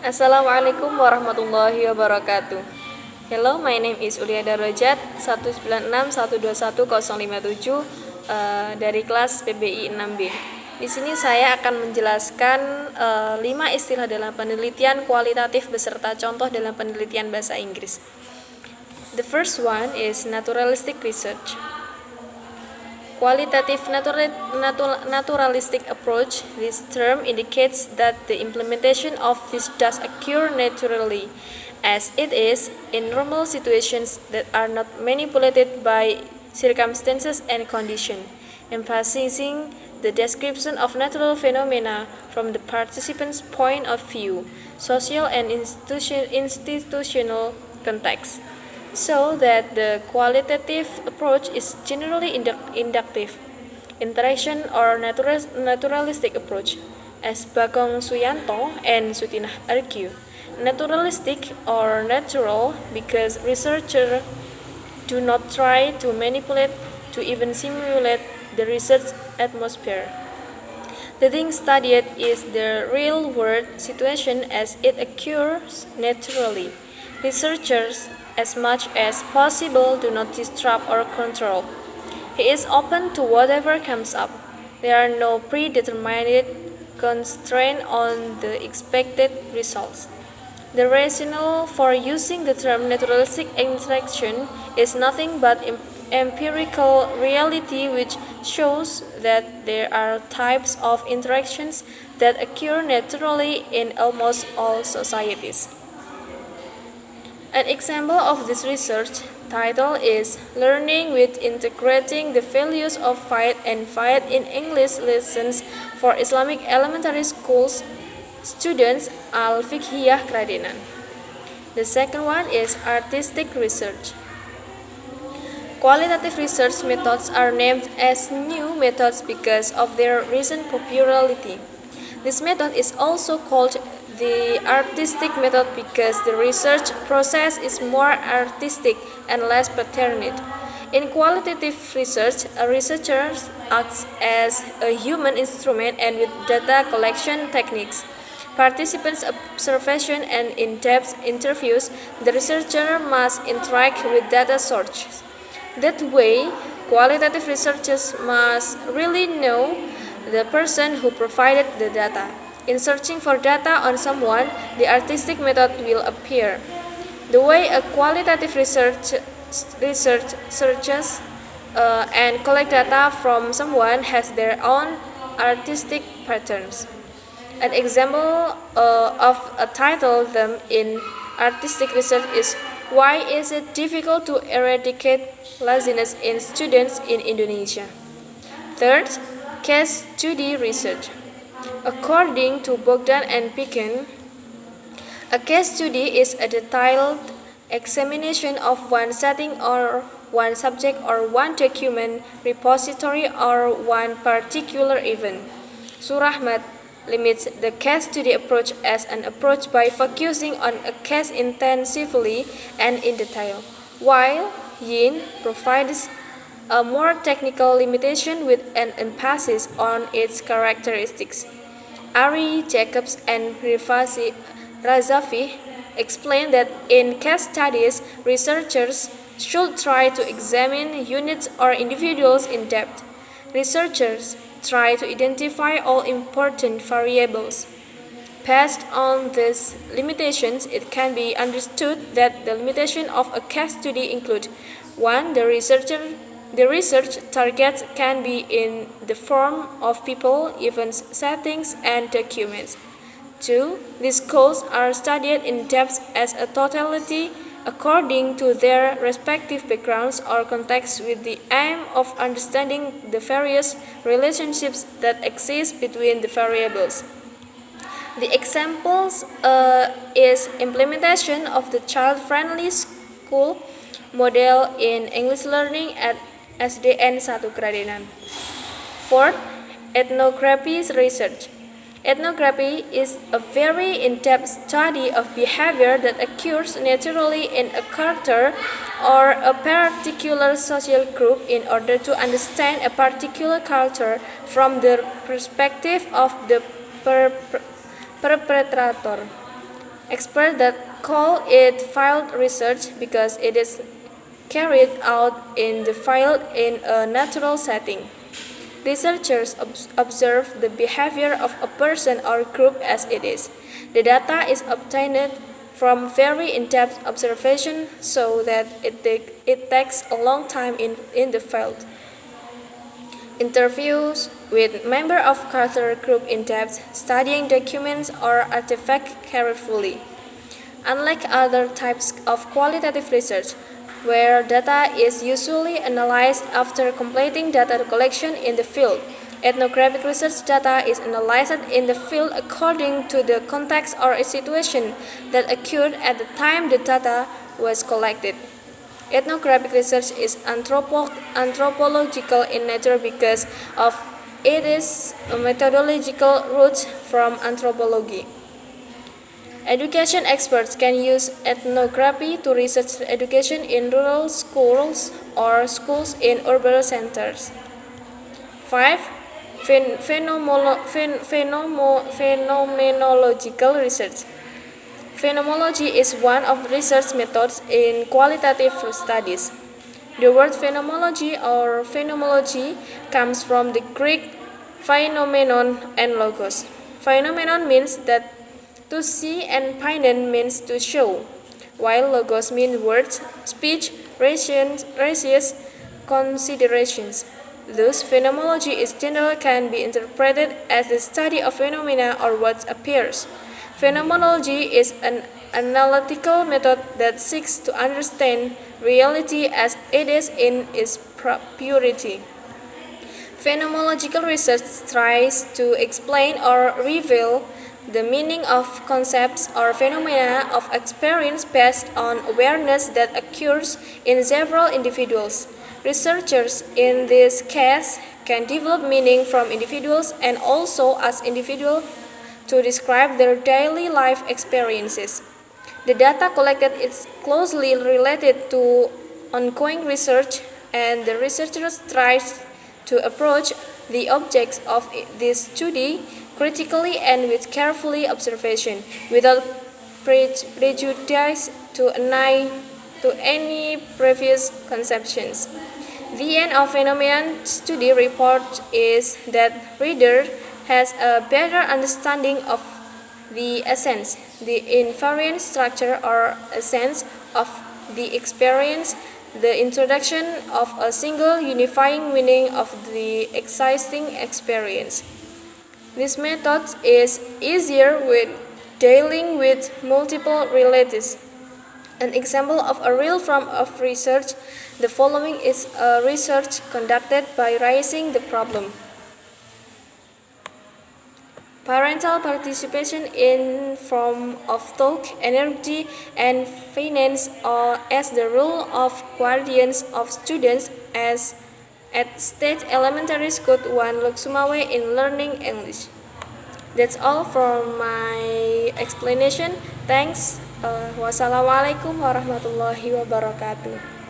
Assalamualaikum warahmatullahi wabarakatuh. Hello, my name is Ulya Darojat 196121057 dari kelas PBI 6B. Di sini saya akan menjelaskan 5 istilah dalam penelitian kualitatif beserta contoh dalam penelitian bahasa Inggris. The first one is naturalistic research. Qualitative naturalistic approach. This term indicates that the implementation of this does occur naturally, as it is in normal situations that are not manipulated by circumstances and conditions, emphasizing the description of natural phenomena from the participant's point of view, social and institutional context. So that the qualitative approach is generally inductive, interaction or naturalistic approach. As Bagong Suyanto and Sutinah argue, naturalistic or natural because researchers do not try to manipulate to even simulate the research atmosphere. The thing studied is the real-world situation as it occurs naturally. Researchers, as much as possible, do not disrupt or control. He is open to whatever comes up. There are no predetermined constraints on the expected results. The rationale for using the term naturalistic interaction is nothing but empirical reality, which shows that there are types of interactions that occur naturally in almost all societies. An example of this research title is Learning with Integrating the Values of Faith and Faith in English Lessons for Islamic Elementary Schools Students Al-Fiqhiyah Kradenan. The second one is artistic research. Qualitative research methods are named as new methods because of their recent popularity. This method is also called the artistic method because the research process is more artistic and less paterned. In qualitative research, a researcher acts as a human instrument and with data collection techniques, participants' observation and in-depth interviews, the researcher must interact with data sources. That way, qualitative researchers must really know the person who provided the data. In searching for data on someone, the artistic method will appear. The way a qualitative research searches and collect data from someone has their own artistic patterns. An example of a title them in artistic research is Why is it difficult to eradicate laziness in students in Indonesia? Third, case study research. According to Bogdan and Picken, a case study is a detailed examination of one setting or one subject or one document, repository or one particular event. Surahmat limits the case study approach as an approach by focusing on a case intensively and in detail, while Yin provides a more technical limitation with an emphasis on its characteristics. Ari, Jacobs, and Razavi explain that in case studies, researchers should try to examine units or individuals in depth. Researchers try to identify all important variables. Based on these limitations, it can be understood that the limitation of a case study include 1. The research targets can be in the form of people, events, settings, and documents. 2. These goals are studied in depth as a totality according to their respective backgrounds or contexts with the aim of understanding the various relationships that exist between the variables. The examples is implementation of the child-friendly school model in English learning at SDN 1 Kradenan. Fourth, ethnography research. Ethnography is a very in-depth study of behavior that occurs naturally in a culture or a particular social group in order to understand a particular culture from the perspective of the perpetrator. Experts that call it field research because it is carried out in the field in a natural setting. Researchers observe the behavior of a person or group as it is. The data is obtained from very in-depth observation so that it takes a long time in the field. Interviews with members of cultural group in depth, studying documents or artifacts carefully. Unlike other types of qualitative research, where data is usually analyzed after completing data collection in the field, ethnographic research data is analyzed in the field according to the context or situation that occurred at the time the data was collected. Ethnographic research is anthropological in nature because of its methodological roots from anthropology. Education experts can use ethnography to research education in rural schools or schools in urban centers. 5. Phenomenological research. Phenomenology is one of research methods in qualitative studies. The word phenomenology or phenomenology comes from the Greek phenomenon and logos. Phenomenon means that to see and painon means to show, while logos means words, speech, ratios, considerations. Thus, phenomenology in general can be interpreted as the study of phenomena or what appears. Phenomenology is an analytical method that seeks to understand reality as it is in its purity. Phenomenological research tries to explain or reveal the meaning of concepts or phenomena of experience based on awareness that occurs in several individuals. Researchers in this case can develop meaning from individuals and also ask individuals to describe their daily life experiences. The data collected is closely related to ongoing research, and the researchers try to approach the objects of this study critically and with careful observation, without prejudice to any previous conceptions. The end of phenomenon study report is that reader has a better understanding of the essence, the invariant structure or essence of the experience, the introduction of a single unifying meaning of the existing experience. This method is easier with dealing with multiple realities. An example of a real form of research, the following is a research conducted by raising the problem. Parental participation in form of thought, energy, and finance as the role of guardians of students as at State Elementary School 1 Luksumawe in learning English. That's all from my explanation. Thanks. Wassalamualaikum warahmatullahi wabarakatuh.